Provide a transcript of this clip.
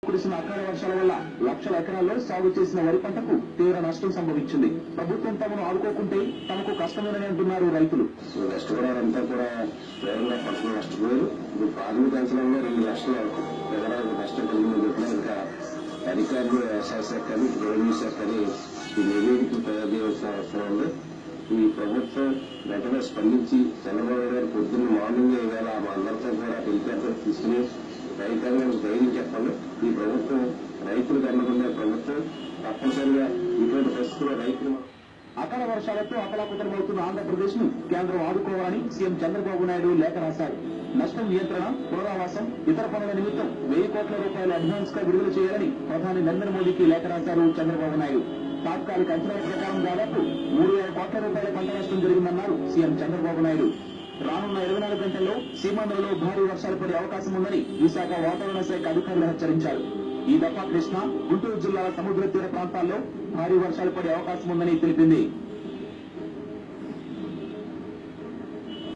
కురిసిన అకాల వర్షాల వల్ల లక్షల ఎకరాల్లో సాగు చేసిన వరి పంటకు తీవ్ర నష్టం సంభవించింది. ప్రభుత్వం తమను ఆదుకోకుంటే తమకు కష్టమేనని అంటున్నారు రైతులు. నష్టపోవడంతా కూడా తీవ్రంగా పడుతున్న నష్టపోయారు. ఇప్పుడు ప్రాథమిక అంచనాల్లో 2 లక్షల ఎకరాలకు నష్టం కలిగిందని చెప్పినా ఇంకా అధికారులు వ్యవసాయ శాఖ కానీ రెవెన్యూ శాఖ కానీ ఈ నివేదికలు తయారు చేయాల్సిన అవసరం ఉంది. ఈ ప్రభుత్వం వెంటనే స్పందించి చంద్రబాబు గారు పొద్దున్న మార్నింగ్ ఈవేళ మా అందరితో కూడా హెలికాప్టర్ తీసుకుని రైతాంగానికి ధైర్యం చెప్పాలి. ఈ ప్రభుత్వం రైతులకు అండగా ప్రభుత్వం తప్పనిసరిగా ఇటువంటి పరిస్థితుల్లో రైతులు అకాల వర్షాలతో అతలాకుతలమవుతున్న ఆంధ్రప్రదేశ్ ను కేంద్రం ఆదుకోవాలని సీఎం చంద్రబాబు నాయుడు లేఖ రాశారు. నష్టం నియంత్రణ, పునరావాసం, ఇతర పనుల నిమిత్తం 1000 కోట్ల రూపాయల అడ్వాన్స్ గా విడుదల చేయాలని ప్రధాని నరేంద్ర మోదీకి లేఖ రాశారు చంద్రబాబు నాయుడు. తాత్కాలిక అంచనాల ప్రకారం దాదాపు 3000 కోట్ల రూపాయల పంట నష్టం జరిగిందన్నారు సీఎం చంద్రబాబు నాయుడు. రానున్న 24 గంటల్లో సీమాంధ్రలో భారీ వర్షాలు పడే అవకాశం ఉందని విశాఖ వాతావరణ శాఖ అధికారులు హెచ్చరించారు. ఈ దఫా కృష్ణా, గుంటూరు జిల్లాల సముద్ర తీర ప్రాంతాల్లో భారీ వర్షాలు పడే అవకాశం ఉందని తెలిపింది.